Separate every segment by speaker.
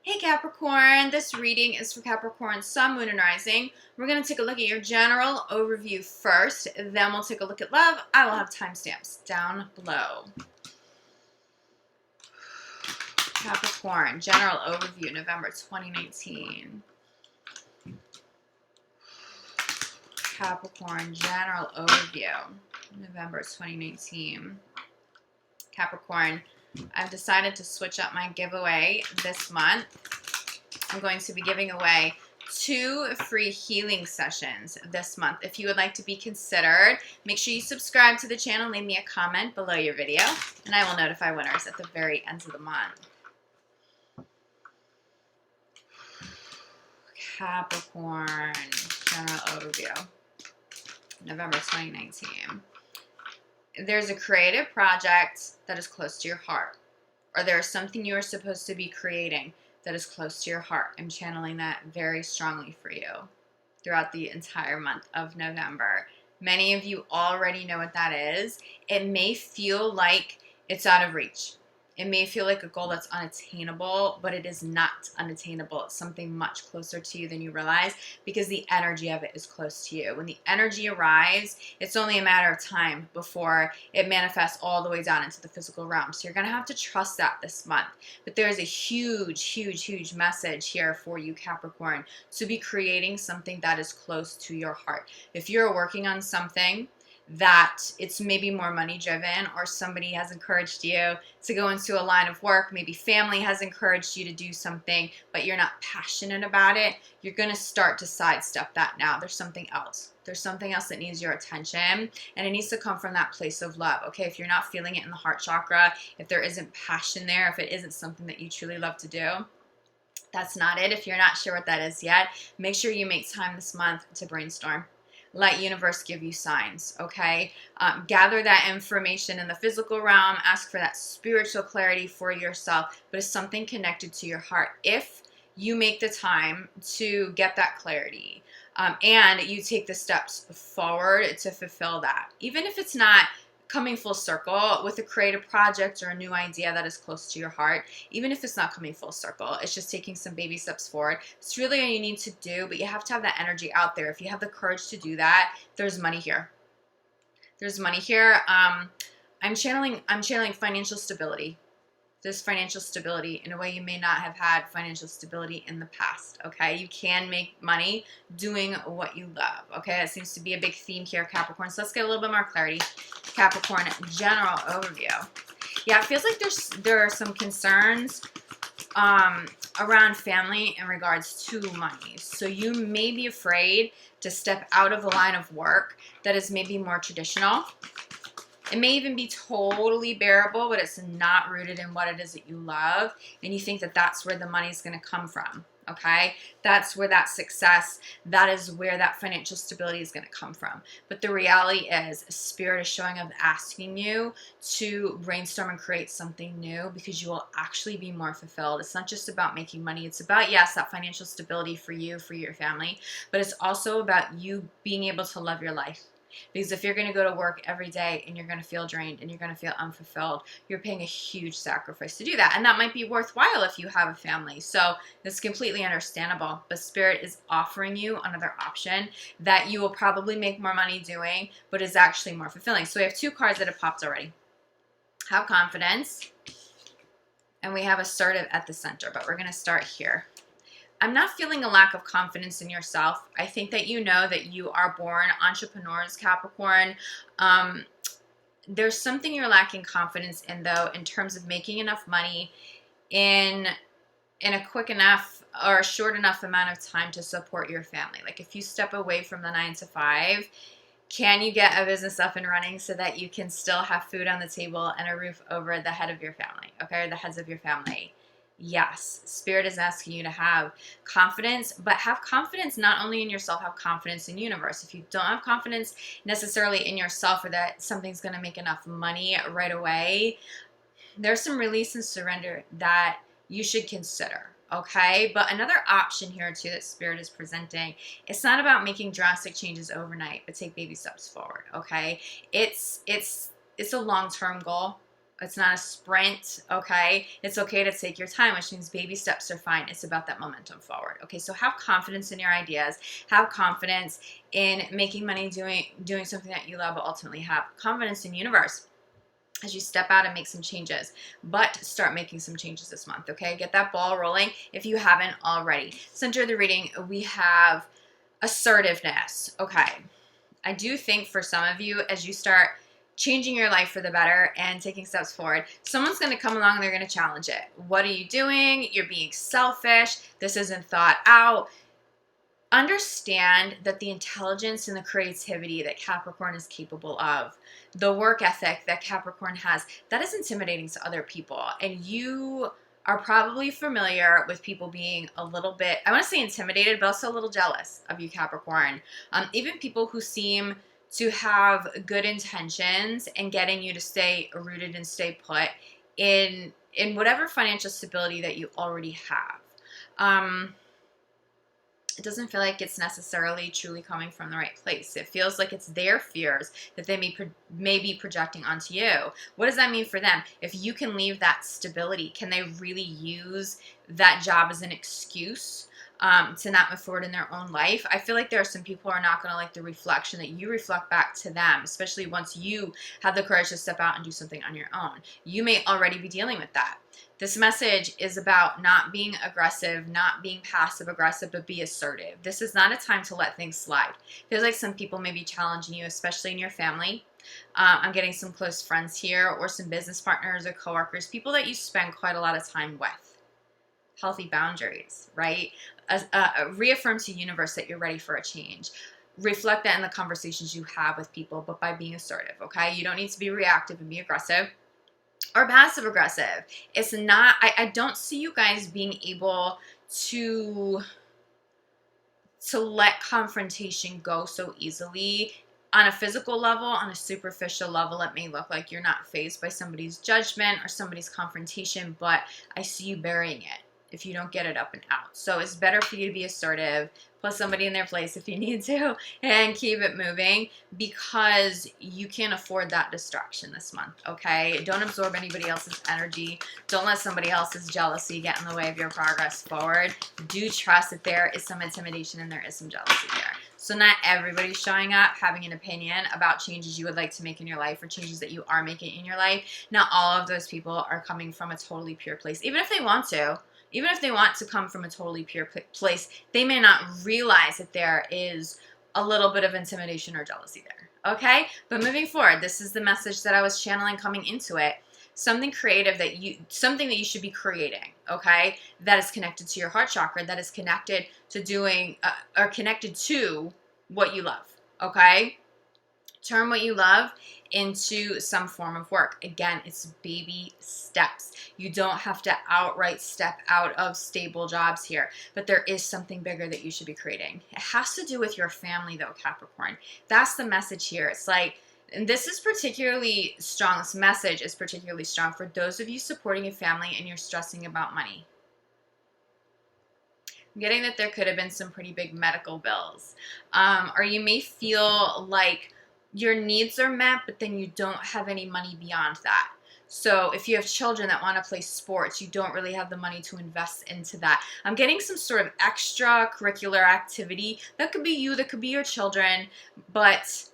Speaker 1: Hey Capricorn, this reading is for Capricorn Sun, Moon, and Rising. We're going to take a look at your general overview first, then we'll take a look at love. I will have timestamps down below. Capricorn, general overview, November 2019. Capricorn, general overview, November 2019. Capricorn, I've decided to switch up my giveaway this month. I'm going to be giving away 2 free healing sessions this month. If you would like to be considered, make sure you subscribe to the channel, leave me a comment below your video, and I will notify winners at the very end of the month. Capricorn, general overview, November 2019. There's a creative project that is close to your heart, or there's something you are supposed to be creating that is close to your heart. I'm channeling that very strongly for you throughout the entire month of November. Many of you already know what that is. It may feel like it's out of reach. It may feel like a goal that's unattainable, but it is not unattainable. It's something much closer to you than you realize because the energy of it is close to you. When the energy arrives, it's only a matter of time before it manifests all the way down into the physical realm. So you're going to have to trust that this month. But there's a huge message here for you, Capricorn, to be creating something that is close to your heart. If you're working on something that it's maybe more money driven, or somebody has encouraged you to go into a line of work, maybe family has encouraged you to do something, but you're not passionate about it, you're going to start to sidestep that now. There's something else. There's something else that needs your attention, and it needs to come from that place of love. Okay, if you're not feeling it in the heart chakra, if there isn't passion there, if it isn't something that you truly love to do, that's not it. If you're not sure what that is yet, make sure you make time this month to brainstorm. Let universe give you signs, okay? Gather that information in the physical realm. Ask for that spiritual clarity for yourself, but it's something connected to your heart. If you make the time to get that clarity and you take the steps forward to fulfill that, even if it's not coming full circle with a creative project or a new idea that is close to your heart, even if it's not coming full circle, it's just taking some baby steps forward. It's really all you need to do, but you have to have that energy out there. If you have the courage to do that, there's money here. There's money here. I'm channeling financial stability. This financial stability in a way you may not have had financial stability in the past, okay? You can make money doing what you love, okay? That seems to be a big theme here, Capricorn. So let's get a little bit more clarity. Capricorn, general overview. Yeah, it feels like there are some concerns around family in regards to money. So you may be afraid to step out of a line of work that is maybe more traditional. It may even be totally bearable, but it's not rooted in what it is that you love, and you think that that's where the money's going to come from, okay? That's where that success, that is where that financial stability is going to come from. But the reality is, Spirit is showing up asking you to brainstorm and create something new because you will actually be more fulfilled. It's not just about making money. It's about, yes, that financial stability for you, for your family, but it's also about you being able to love your life. Because if you're going to go to work every day and you're going to feel drained and you're going to feel unfulfilled, you're paying a huge sacrifice to do that. And that might be worthwhile if you have a family. So it's completely understandable. But Spirit is offering you another option that you will probably make more money doing, but is actually more fulfilling. So we have 2 cards that have popped already. Have confidence. And we have assertive at the center. But we're going to start here. I'm not feeling a lack of confidence in yourself. I think that you know that you are born entrepreneurs, Capricorn. There's something you're lacking confidence in, though, in terms of making enough money in a quick enough or a short enough amount of time to support your family. Like if you step away from the 9 to 5, can you get a business up and running so that you can still have food on the table and a roof over the head of your family, okay, or the heads of your family? Yes, Spirit is asking you to have confidence, but have confidence not only in yourself, have confidence in universe. If you don't have confidence necessarily in yourself or that something's going to make enough money right away, there's some release and surrender that you should consider, okay? But another option here too that Spirit is presenting, it's not about making drastic changes overnight, but take baby steps forward, okay? It's a long-term goal. It's not a sprint, okay? It's okay to take your time, which means baby steps are fine. It's about that momentum forward, okay? So have confidence in your ideas. Have confidence in making money doing something that you love, but ultimately have confidence in the universe as you step out and make some changes. But start making some changes this month, okay? Get that ball rolling if you haven't already. Center of the reading, we have assertiveness, okay? I do think for some of you, as you start changing your life for the better and taking steps forward, someone's going to come along and they're going to challenge it. What are you doing? You're being selfish. This isn't thought out. Understand that the intelligence and the creativity that Capricorn is capable of, the work ethic that Capricorn has, that is intimidating to other people. And you are probably familiar with people being a little bit, I want to say intimidated, but also a little jealous of you, Capricorn. Even people who seem to have good intentions and getting you to stay rooted and stay put in whatever financial stability that you already have. It doesn't feel like it's necessarily truly coming from the right place. It feels like it's their fears that they may be projecting onto you. What does that mean for them? If you can leave that stability, can they really use that job as an excuse to not move forward in their own life? I feel like there are some people who are not going to like the reflection that you reflect back to them, especially once you have the courage to step out and do something on your own. You may already be dealing with that. This message is about not being aggressive, not being passive aggressive, but be assertive. This is not a time to let things slide. Feels like some people may be challenging you, especially in your family. I'm getting some close friends here, or some business partners or coworkers, people that you spend quite a lot of time with. Healthy boundaries, right? Reaffirm to the universe that you're ready for a change. Reflect that in the conversations you have with people, but by being assertive, okay? You don't need to be reactive and be aggressive or passive aggressive. It's not, I don't see you guys being able to let confrontation go so easily. On a physical level, on a superficial level, it may look like you're not fazed by somebody's judgment or somebody's confrontation, but I see you burying it if you don't get it up and out. So it's better for you to be assertive, put somebody in their place if you need to, and keep it moving, because you can't afford that distraction this month, okay? Don't absorb anybody else's energy. Don't let somebody else's jealousy get in the way of your progress forward. Do trust that there is some intimidation and there is some jealousy there. So not everybody's showing up having an opinion about changes you would like to make in your life or changes that you are making in your life. Not all of those people are coming from a totally pure place. Even if they want to come from a totally pure place, they may not realize that there is a little bit of intimidation or jealousy there, okay? But moving forward, this is the message that I was channeling coming into it. Something creative something that you should be creating, okay? That is connected to your heart chakra, that is connected to doing, or connected to what you love, okay? Turn what you love into some form of work. Again, it's baby steps. You don't have to outright step out of stable jobs here, but there is something bigger that you should be creating. It has to do with your family though, Capricorn. That's the message here. It's like, and this is particularly strong, this message is particularly strong for those of you supporting a family and you're stressing about money. I'm getting that there could have been some pretty big medical bills. Or you may feel like your needs are met, but then you don't have any money beyond that. So if you have children that want to play sports, you don't really have the money to invest into that. I'm getting some sort of extracurricular activity. That could be you, that could be your children, but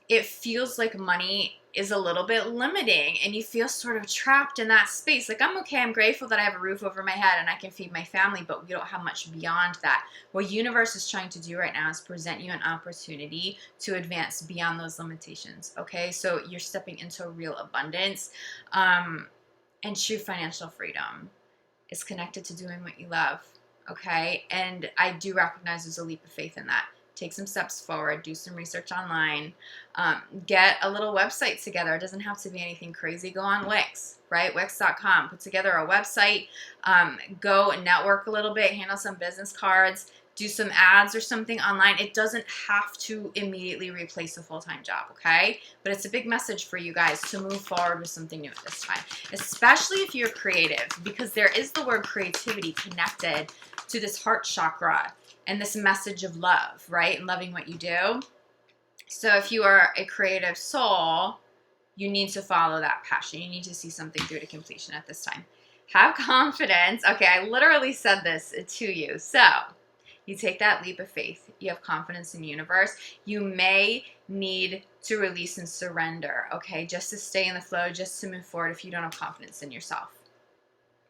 Speaker 1: it feels like money is a little bit limiting and you feel sort of trapped in that space. Like, I'm okay, I'm grateful that I have a roof over my head and I can feed my family, but we don't have much beyond that. What universe is trying to do right now is present you an opportunity to advance beyond those limitations, okay? So you're stepping into real abundance, and true financial freedom is connected to doing what you love, okay? And I do recognize there's a leap of faith in that. Take some steps forward, do some research online, get a little website together. It doesn't have to be anything crazy. Go on Wix, right? Wix.com. Put together a website, go network a little bit, handle some business cards, do some ads or something online. It doesn't have to immediately replace a full-time job, okay? But it's a big message for you guys to move forward with something new at this time, especially if you're creative, because there is the word creativity connected to this heart chakra and this message of love, right? And loving what you do. So if you are a creative soul, You need to follow that passion. You need to see something through to completion at this time. Have confidence. Okay, I literally said this to you. So you take that leap of faith. You have confidence in the universe. You may need to release and surrender, okay, just to stay in the flow, just to move forward if you don't have confidence in yourself.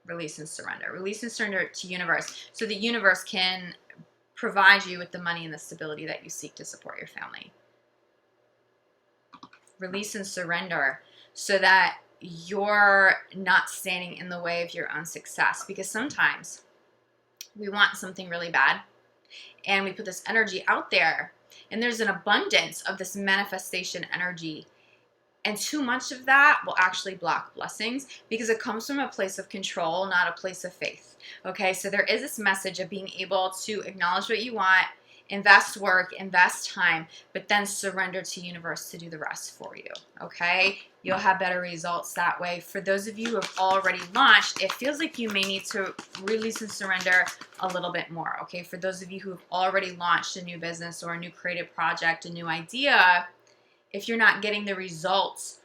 Speaker 1: Release and surrender. Release and surrender to universe so the universe can provide you with the money and the stability that you seek to support your family. Release and surrender so that you're not standing in the way of your own success, because sometimes we want something really bad and we put this energy out there and there's an abundance of this manifestation energy, and too much of that will actually block blessings because it comes from a place of control, not a place of faith. Okay, so there is this message of being able to acknowledge what you want, invest work, invest time, but then surrender to universe to do the rest for you. Okay, you'll have better results that way. For those of you who have already launched, it feels like you may need to release and surrender a little bit more. Okay, for those of you who have already launched a new business or a new creative project, a new idea, if you're not getting the results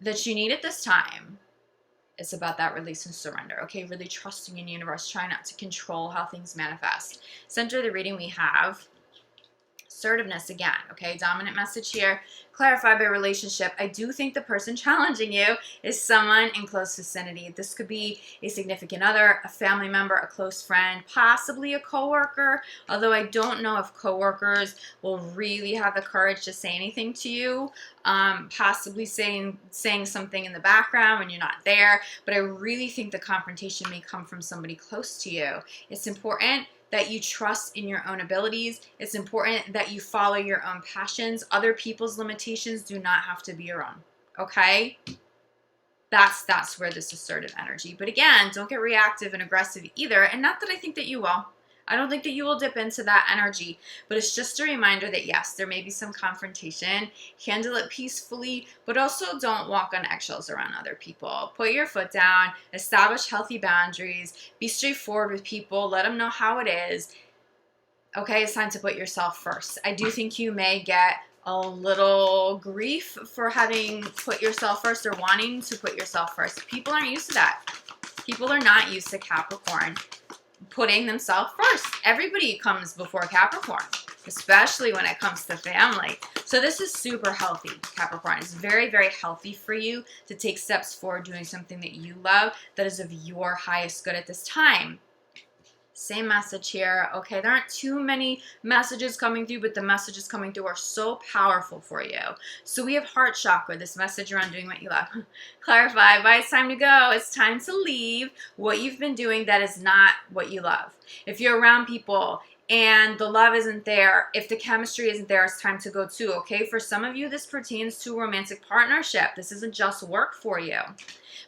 Speaker 1: that you need at this time, it's about that release and surrender. Okay, really trusting in the universe, trying not to control how things manifest. Center of the reading we have assertiveness again. Okay, dominant message here, clarified by relationship. I do think the person challenging you is someone in close vicinity. This could be a significant other, a family member, a close friend, possibly a coworker, although I don't know if coworkers will really have the courage to say anything to you, possibly saying something in the background when you're not there, but I really think the confrontation may come from somebody close to you. It's important that you trust in your own abilities. It's important that you follow your own passions. Other people's limitations do not have to be your own, okay? That's where this assertive energy. But again, don't get reactive and aggressive either. And not that I think that you will. I don't think that you will dip into that energy, but it's just a reminder that yes, there may be some confrontation. Handle it peacefully, but also don't walk on eggshells around other people. Put your foot down, establish healthy boundaries, be straightforward with people, let them know how it is. Okay, it's time to put yourself first. I do think you may get a little grief for having put yourself first or wanting to put yourself first. People aren't used to that. People are not used to Capricorn putting themselves first. Everybody comes before Capricorn, especially when it comes to family. So this is super healthy, Capricorn. It's very, very healthy for you to take steps forward doing something that you love, that is of your highest good at this time. Same message here. Okay, there aren't too many messages coming through, but the messages coming through are so powerful for you. So we have heart chakra, this message around doing what you love. Clarify, but it's time to go. It's time to leave what you've been doing that is not what you love. If you're around people and the love isn't there, if the chemistry isn't there, it's time to go too, okay? For some of you, this pertains to a romantic partnership. This isn't just work for you,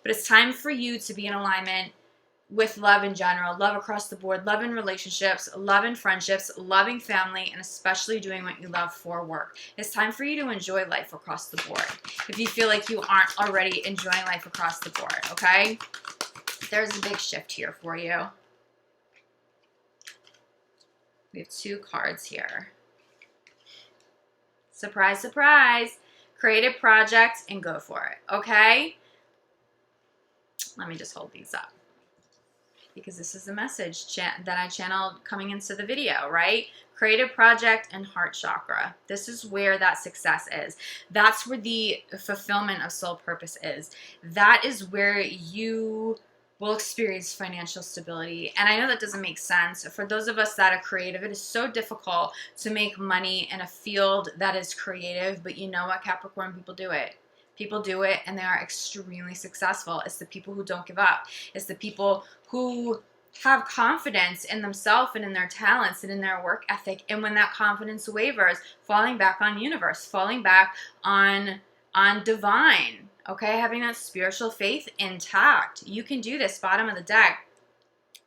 Speaker 1: but it's time for you to be in alignment with love in general, love across the board, love in relationships, love in friendships, loving family, and especially doing what you love for work. It's time for you to enjoy life across the board. If you feel like you aren't already enjoying life across the board, okay? There's a big shift here for you. We have two cards here. Surprise, surprise. Create a project and go for it, okay? Let me just hold these up, because this is the message that I channeled coming into the video, right? Creative project and heart chakra. This is where that success is. That's where the fulfillment of soul purpose is. That is where you will experience financial stability. And I know that doesn't make sense. For those of us that are creative, it is so difficult to make money in a field that is creative. But you know what, Capricorn, people do it. People do it and they are extremely successful. It's the people who don't give up. It's the people who have confidence in themselves and in their talents and in their work ethic. And when that confidence wavers, falling back on universe, falling back on divine, okay? Having that spiritual faith intact. You can do this. Bottom of the deck.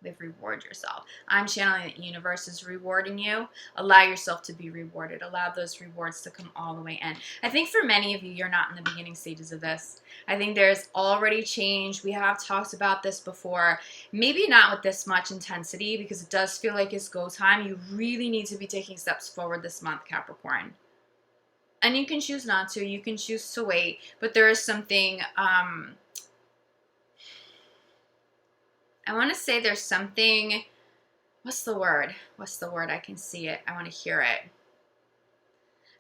Speaker 1: They've rewarded yourself. I'm channeling that universe is rewarding you. Allow yourself to be rewarded. Allow those rewards to come all the way in. I think for many of you, you're not in the beginning stages of this. I think there's already change. We have talked about this before. Maybe not with this much intensity, because it does feel like it's go time. You really need to be taking steps forward this month, Capricorn. And you can choose not to. You can choose to wait. But there is something, I want to say there's something, what's the word? What's the word? I can see it. I want to hear it.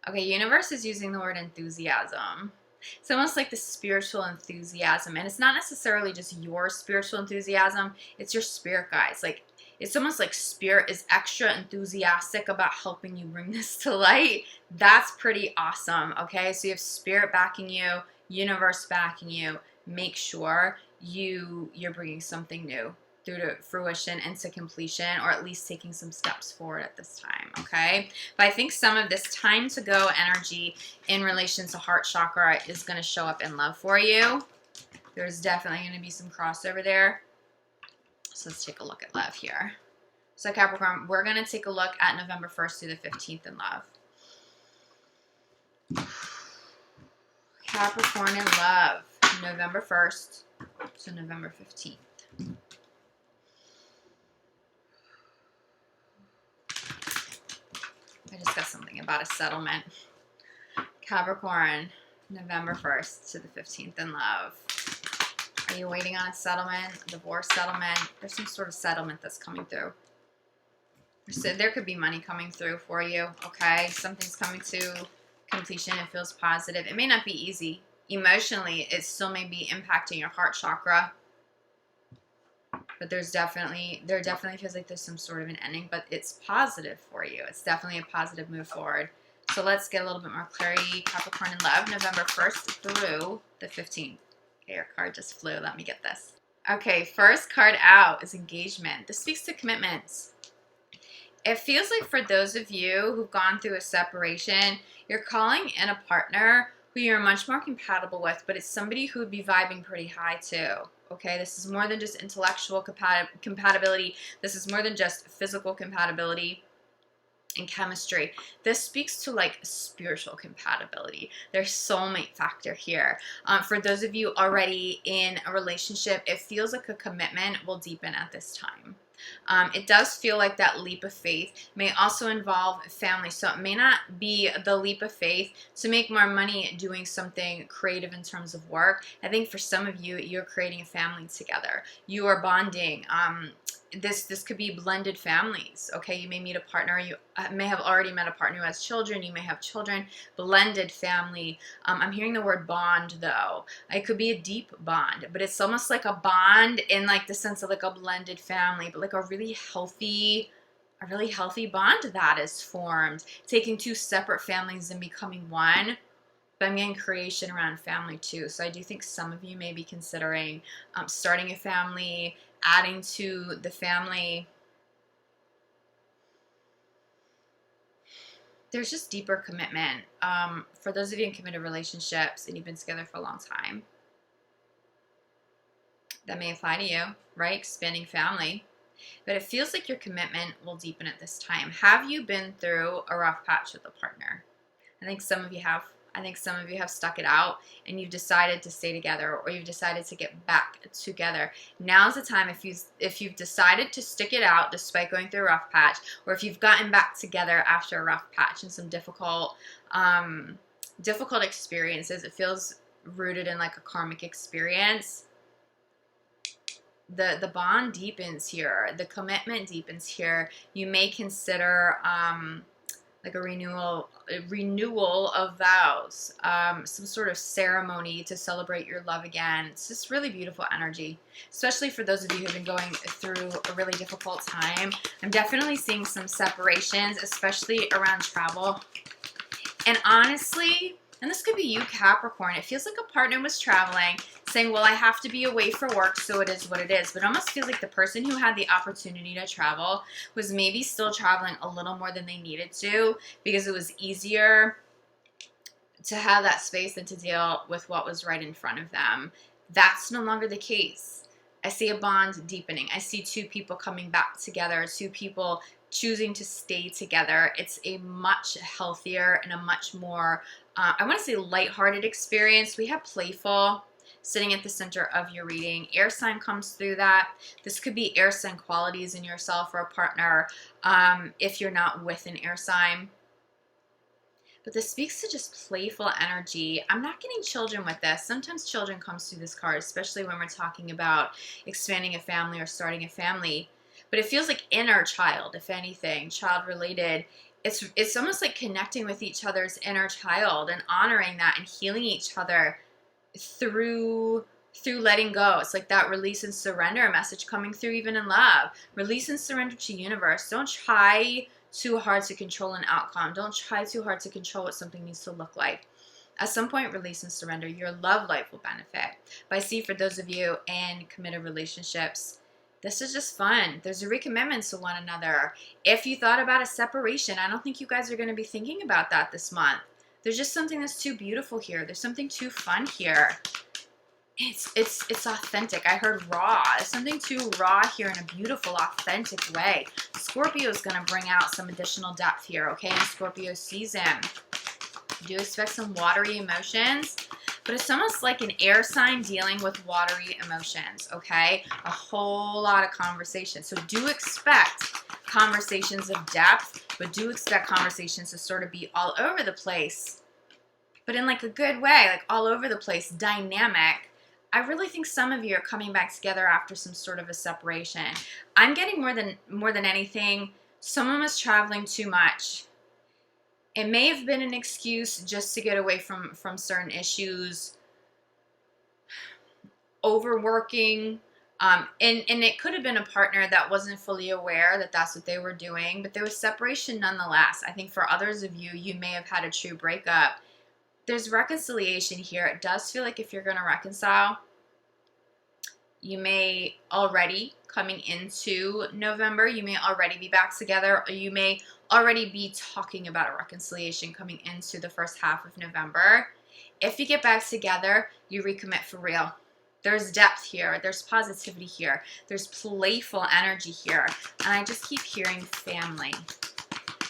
Speaker 1: Okay, universe is using the word enthusiasm. It's almost like the spiritual enthusiasm. And it's not necessarily just your spiritual enthusiasm. It's your spirit guides. Like, it's almost like spirit is extra enthusiastic about helping you bring this to light. That's pretty awesome, okay? So you have spirit backing you, universe backing you. Make sure you're bringing something new through to fruition and to completion, or at least taking some steps forward at this time, okay? But I think some of this time to go energy in relation to heart chakra is going to show up in love for you. There's definitely going to be some crossover there. So let's take a look at love here. So Capricorn, we're going to take a look at November 1st through the 15th in love. Capricorn in love, November 1st to November 15th. I just got something about a settlement. Capricorn, November 1st to the 15th in love. Are you waiting on a settlement, a divorce settlement? There's some sort of settlement that's coming through. So there could be money coming through for you, okay? Something's coming to completion. It feels positive. It may not be easy. Emotionally, it still may be impacting your heart chakra. But there definitely feels like there's some sort of an ending, but it's positive for you. It's definitely a positive move forward. So let's get a little bit more clarity. Capricorn in love, November 1st through the 15th. Okay, your card just flew. Let me get this. Okay, first card out is engagement. This speaks to commitments. It feels like for those of you who've gone through a separation, you're calling in a partner who you're much more compatible with, but it's somebody who would be vibing pretty high too. Okay, this is more than just intellectual compatibility. This is more than just physical compatibility and chemistry. This speaks to like spiritual compatibility. There's soulmate factor here. For those of you already in a relationship, it feels like a commitment will deepen at this time. It does feel like that leap of faith may also involve family. So it may not be the leap of faith to make more money doing something creative in terms of work. I think for some of you, you're creating a family together. You are bonding. This could be blended families, okay? You may meet a partner. You may have already met a partner who has children. You may have children. Blended family. I'm hearing the word bond, though. It could be a deep bond, but it's almost like a bond in like the sense of like a blended family, but like a really healthy bond that is formed, taking two separate families and becoming one. But I'm getting creation around family too. So I do think some of you may be considering starting a family, adding to the family. There's just deeper commitment. For those of you in committed relationships and you've been together for a long time, that may apply to you, right? Expanding family. But it feels like your commitment will deepen at this time. Have you been through a rough patch with a partner? I think some of you have. I think some of you have stuck it out and you've decided to stay together, or you've decided to get back together. Now's the time, if you've decided to stick it out despite going through a rough patch, or if you've gotten back together after a rough patch and some difficult experiences. It feels rooted in like a karmic experience. The bond deepens here. The commitment deepens here. You may consider like a renewal of vows, some sort of ceremony to celebrate your love again. It's just really beautiful energy, especially for those of you who've been going through a really difficult time. I'm definitely seeing some separations, especially around travel. And honestly, and this could be you, Capricorn, it feels like a partner was traveling, saying, well, I have to be away for work, so it is what it is. But it almost feels like the person who had the opportunity to travel was maybe still traveling a little more than they needed to, because it was easier to have that space than to deal with what was right in front of them. That's no longer the case. I see a bond deepening. I see two people coming back together, two people choosing to stay together. It's a much healthier and a much more, I want to say lighthearted experience. We have playful sitting at the center of your reading. Air sign comes through that. This could be air sign qualities in yourself or a partner if you're not with an air sign. But this speaks to just playful energy. I'm not getting children with this. Sometimes children comes through this card, especially when we're talking about expanding a family or starting a family. But it feels like inner child, if anything, child related. It's almost like connecting with each other's inner child and honoring that and healing each other through letting go. It's like that release and surrender message coming through even in love. Release and surrender to universe. Don't try too hard to control an outcome. Don't try too hard to control what something needs to look like. At some point, release and surrender. Your love life will benefit. But I see for those of you in committed relationships, this is just fun. There's a recommitment to one another. If you thought about a separation, I don't think you guys are going to be thinking about that this month. There's just something that's too beautiful here. There's something too fun here. It's authentic. I heard raw. There's something too raw here in a beautiful, authentic way. Scorpio is going to bring out some additional depth here, okay, in Scorpio season. Do expect some watery emotions, but it's almost like an air sign dealing with watery emotions, okay? A whole lot of conversation. So do expect conversations of depth, but do expect conversations to sort of be all over the place, but in like a good way, like all over the place, dynamic. I really think some of you are coming back together after some sort of a separation. I'm getting more than anything, someone was traveling too much. It may have been an excuse just to get away from certain issues, overworking, and it could have been a partner that wasn't fully aware that that's what they were doing, but there was separation nonetheless. I think for others of you, you may have had a true breakup. There's reconciliation here. It does feel like if you're going to reconcile, you may already, coming into November, you may already be back together, or you may already be talking about a reconciliation coming into the first half of November. If you get back together, you recommit for real. There's depth here. There's positivity here. There's playful energy here. And I just keep hearing family.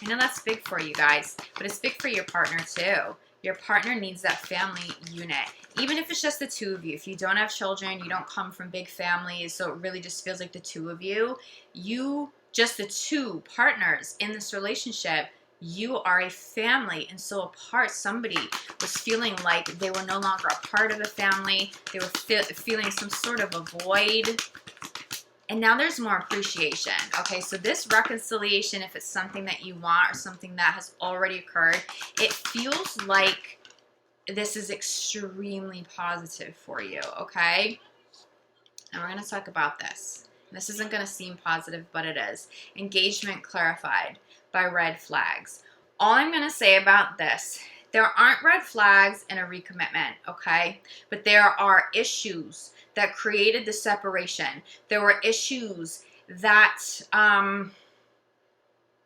Speaker 1: I know that's big for you guys, but it's big for your partner too. Your partner needs that family unit. Even if it's just the two of you. If you don't have children, you don't come from big families, so it really just feels like the two of you. Just the two partners in this relationship, you are a family. And so somebody was feeling like they were no longer a part of a family. They were feeling some sort of a void. And now there's more appreciation. Okay, so this reconciliation, if it's something that you want or something that has already occurred, it feels like this is extremely positive for you, okay? And we're going to talk about this. This isn't going to seem positive, but it is. Engagement clarified by red flags. All I'm going to say about this, there aren't red flags in a recommitment, okay? But there are issues that created the separation. There were issues that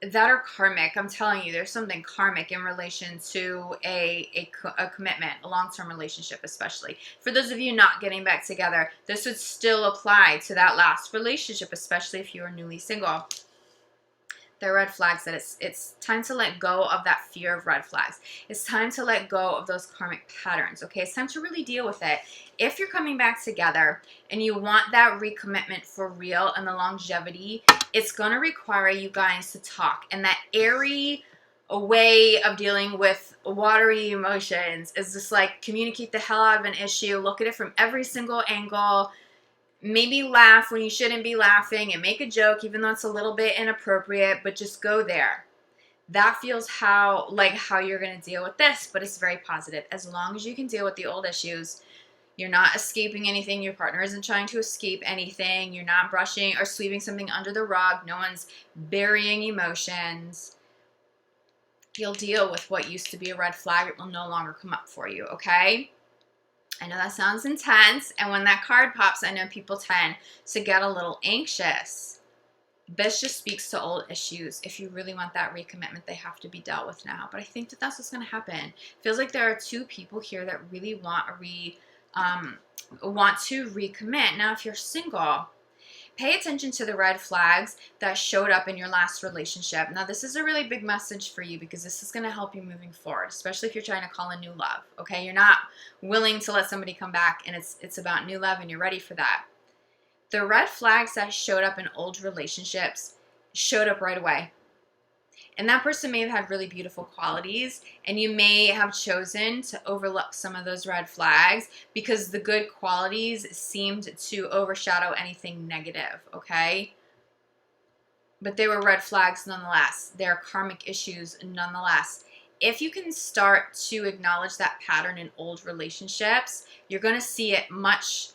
Speaker 1: that are karmic. I'm telling you, there's something karmic in relation to a commitment, a long-term relationship especially. For those of you not getting back together, this would still apply to that last relationship, especially if you are newly single. There are red flags that it's time to let go of that fear of red flags. It's time to let go of those karmic patterns, okay? It's time to really deal with it. If you're coming back together and you want that recommitment for real and the longevity, it's going to require you guys to talk. And that airy way of dealing with watery emotions is just like communicate the hell out of an issue, look at it from every single angle, maybe laugh when you shouldn't be laughing and make a joke even though it's a little bit inappropriate, but just go there. That feels how you're going to deal with this, but it's very positive. As long as you can deal with the old issues, you're not escaping anything. Your partner isn't trying to escape anything. You're not brushing or sweeping something under the rug. No one's burying emotions. You'll deal with what used to be a red flag. It will no longer come up for you, okay? I know that sounds intense, and when that card pops, I know people tend to get a little anxious. This just speaks to old issues. If you really want that recommitment, they have to be dealt with now. But I think that that's what's going to happen. It feels like there are two people here that really want to recommit. Now, if you're single, pay attention to the red flags that showed up in your last relationship. Now, this is a really big message for you because this is going to help you moving forward, especially if you're trying to call a new love, okay? You're not willing to let somebody come back, and it's about new love, and you're ready for that. The red flags that showed up in old relationships showed up right away. And that person may have had really beautiful qualities, and you may have chosen to overlook some of those red flags because the good qualities seemed to overshadow anything negative, okay? But they were red flags nonetheless. They're karmic issues nonetheless. If you can start to acknowledge that pattern in old relationships, you're going to see it much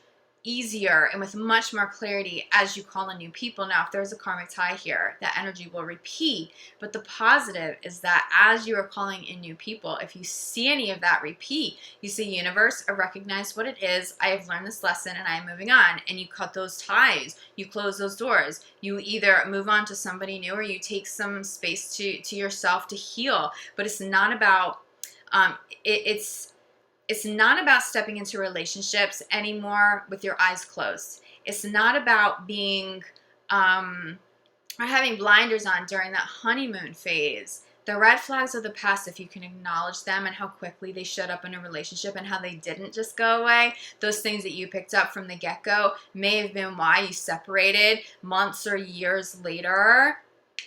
Speaker 1: easier and with much more clarity as you call in new people. Now, if there's a karmic tie here, that energy will repeat. But the positive is that as you are calling in new people, if you see any of that repeat, you say, universe, I recognize what it is. I have learned this lesson and I am moving on. And you cut those ties. You close those doors. You either move on to somebody new or you take some space to yourself to heal. But it's not about, it's not about stepping into relationships anymore with your eyes closed. It's not about being or having blinders on during that honeymoon phase. The red flags of the past, if you can acknowledge them and how quickly they showed up in a relationship and how they didn't just go away, those things that you picked up from the get-go may have been why you separated months or years later.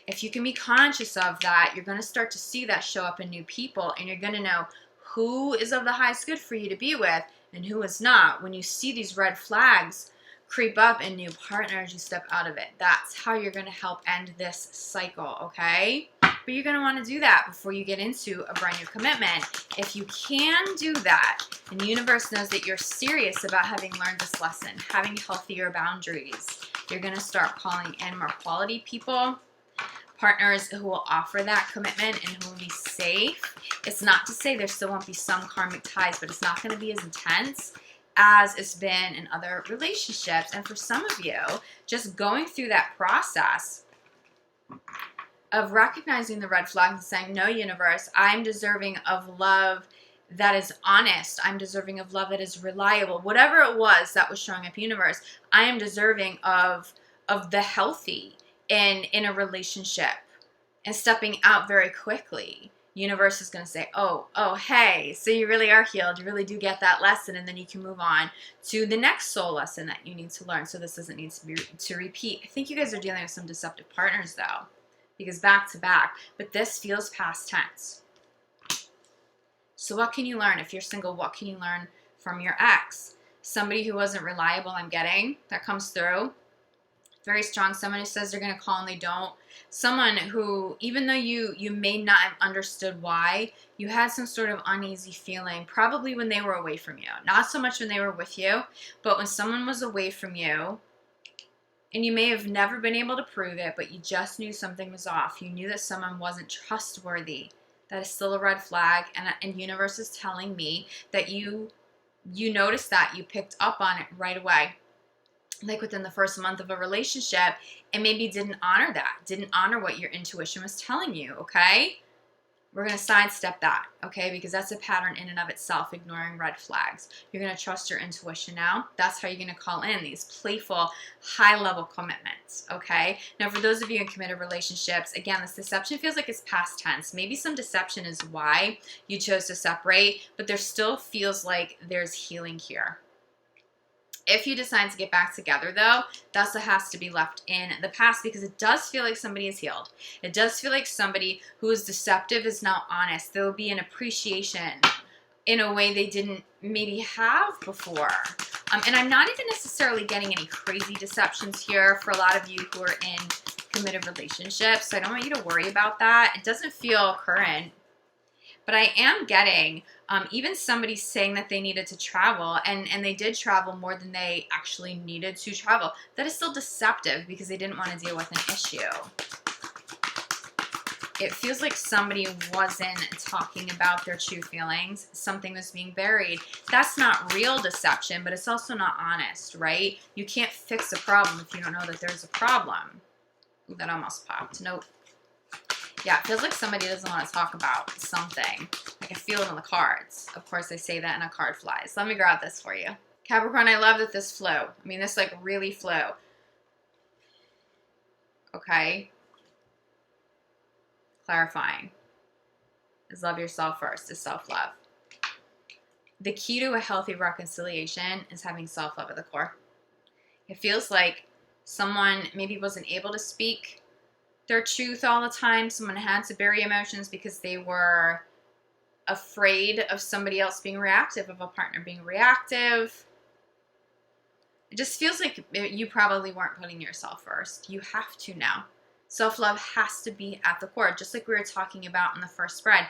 Speaker 1: If you can be conscious of that, you're going to start to see that show up in new people, and you're going to know who is of the highest good for you to be with and who is not. When you see these red flags creep up in new partners, you step out of it. That's how you're going to help end this cycle, okay? But you're going to want to do that before you get into a brand new commitment. If you can do that, and the universe knows that you're serious about having learned this lesson, having healthier boundaries, you're going to start calling in more quality people, partners who will offer that commitment and who will be safe. It's not to say there still won't be some karmic ties, but it's not going to be as intense as it's been in other relationships. And for some of you, just going through that process of recognizing the red flags and saying, no, universe, I'm deserving of love that is honest. I'm deserving of love that is reliable. Whatever it was that was showing up, universe, I am deserving of the healthy in a relationship, and stepping out very quickly. Universe is going to say, oh, hey, so you really are healed. You really do get that lesson, and then you can move on to the next soul lesson that you need to learn. So this doesn't need to repeat. I think you guys are dealing with some deceptive partners though, because back to back, but this feels past tense. So what can you learn? If you're single, what can you learn from your ex? Somebody who wasn't reliable, I'm getting, that comes through. Very strong. Someone who says they're going to call and they don't. Someone who, even though you may not have understood why, you had some sort of uneasy feeling, probably when they were away from you. Not so much when they were with you, but when someone was away from you, and you may have never been able to prove it, but you just knew something was off. You knew that someone wasn't trustworthy. That is still a red flag, and universe is telling me that you noticed that. You picked up on it right away. Like within the first month of a relationship, and maybe didn't honor that, didn't honor what your intuition was telling you, okay? We're going to sidestep that, okay? Because that's a pattern in and of itself, ignoring red flags. You're going to trust your intuition now. That's how you're going to call in these playful, high-level commitments, okay? Now, for those of you in committed relationships, again, this deception feels like it's past tense. Maybe some deception is why you chose to separate, but there still feels like there's healing here. If you decide to get back together, though, that's what has to be left in the past, because it does feel like somebody is healed. It does feel like somebody who is deceptive is now honest. There will be an appreciation in a way they didn't maybe have before. And I'm not even necessarily getting any crazy deceptions here for a lot of you who are in committed relationships, so I don't want you to worry about that. It doesn't feel current. But I am getting even somebody saying that they needed to travel, and they did travel more than they actually needed to travel. That is still deceptive because they didn't want to deal with an issue. It feels like somebody wasn't talking about their true feelings. Something was being buried. That's not real deception, but it's also not honest, right? You can't fix a problem if you don't know that there's a problem. Ooh, that almost popped. Nope. Yeah, it feels like somebody doesn't want to talk about something. I can feel it in the cards. Of course, I say that and a card flies. Let me grab this for you. Capricorn, I love that this flew. I mean, this like really flew. Okay. Clarifying. Is love yourself first, is self-love. The key to a healthy reconciliation is having self-love at the core. It feels like someone maybe wasn't able to speak their truth all the time. Someone had to bury emotions because they were afraid of somebody else being reactive, of a partner being reactive. It just feels like you probably weren't putting yourself first. You have to now. Self-love has to be at the core, just like we were talking about in the first spread.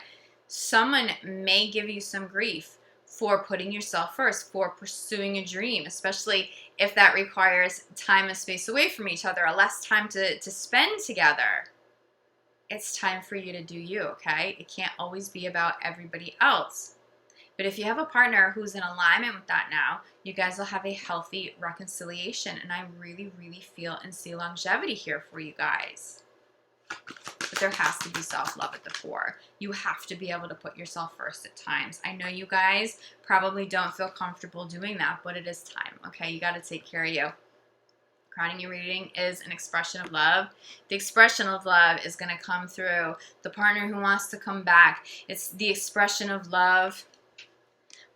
Speaker 1: Someone may give you some grief for putting yourself first, for pursuing a dream, especially if that requires time and space away from each other, or less time to spend together. It's time for you to do you, okay? It can't always be about everybody else. But if you have a partner who's in alignment with that now, you guys will have a healthy reconciliation. And I really, really feel and see longevity here for you guys. But there has to be self-love at the core. You have to be able to put yourself first at times. I know you guys probably don't feel comfortable doing that, but it is time, okay? You got to take care of you. Crowning your reading is an expression of love. The expression of love is going to come through the partner who wants to come back. It's the expression of love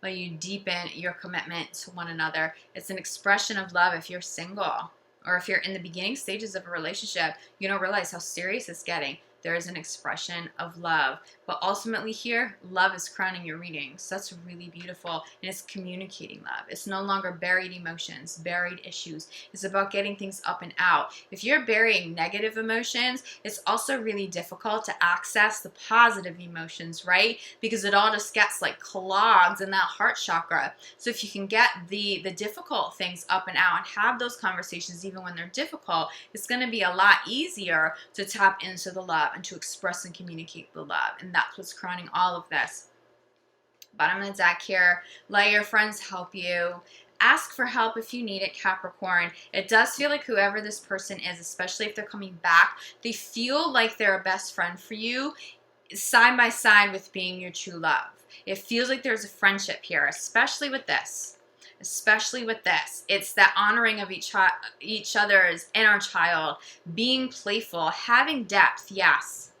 Speaker 1: when you deepen your commitment to one another. It's an expression of love if you're single, or if you're in the beginning stages of a relationship, you don't realize how serious it's getting. There is an expression of love. But ultimately here, love is crowning your reading. So that's really beautiful. And it's communicating love. It's no longer buried emotions, buried issues. It's about getting things up and out. If you're burying negative emotions, it's also really difficult to access the positive emotions, right? Because it all just gets like clogged in that heart chakra. So if you can get the difficult things up and out and have those conversations even when they're difficult, it's going to be a lot easier to tap into the love and to express and communicate the love. And that's what's crowning all of this. Bottom of the deck here, let your friends help you. Ask for help if you need it, Capricorn. It does feel like whoever this person is, especially if they're coming back, they feel like they're a best friend for you, side by side with being your true love. It feels like there's a friendship here, especially with this. Especially with this. It's that honoring of each other's inner child, being playful, having depth, yes,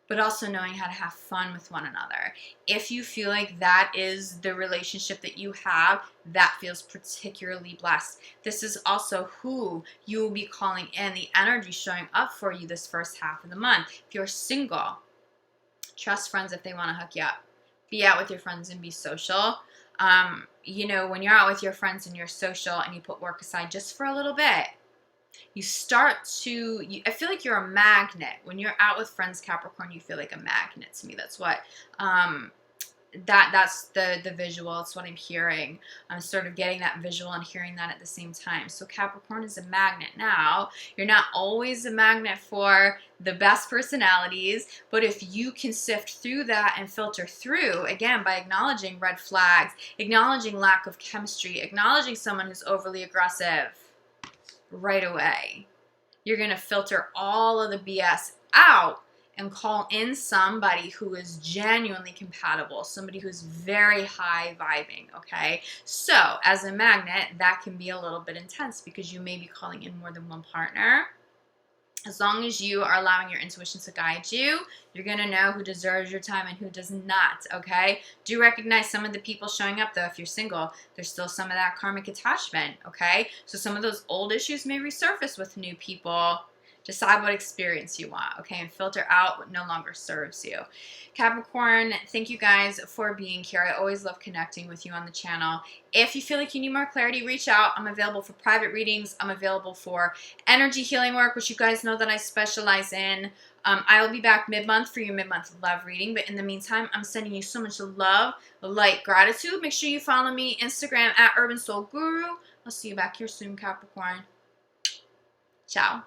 Speaker 1: but also knowing how to have fun with one another. If you feel like that is the relationship that you have, that feels particularly blessed. This is also who you will be calling in, the energy showing up for you this first half of the month. If you're single, trust friends if they want to hook you up. Be out with your friends and be social. You know, when you're out with your friends and you're social and you put work aside just for a little bit, you start to, I feel like you're a magnet. When you're out with friends, Capricorn, you feel like a magnet to me. That's what, that's the visual. It's what I'm hearing. I'm sort of getting that visual and hearing that at the same time. So Capricorn is a magnet. Now, you're not always a magnet for the best personalities, but if you can sift through that and filter through, again, by acknowledging red flags, acknowledging lack of chemistry, acknowledging someone who's overly aggressive right away, you're going to filter all of the BS out and call in somebody who is genuinely compatible, somebody who's very high vibing, okay? So, as a magnet, that can be a little bit intense because you may be calling in more than one partner. As long as you are allowing your intuition to guide you, you're going to know who deserves your time and who does not, okay? Do recognize some of the people showing up, though. If you're single, there's still some of that karmic attachment, okay? So some of those old issues may resurface with new people. Decide what experience you want, okay? And filter out what no longer serves you. Capricorn, thank you guys for being here. I always love connecting with you on the channel. If you feel like you need more clarity, reach out. I'm available for private readings. I'm available for energy healing work, which you guys know that I specialize in. I will be back mid-month for your mid-month love reading. But in the meantime, I'm sending you so much love, light, gratitude. Make sure you follow me, Instagram @UrbanSoulGuru. I'll see you back here soon, Capricorn. Ciao.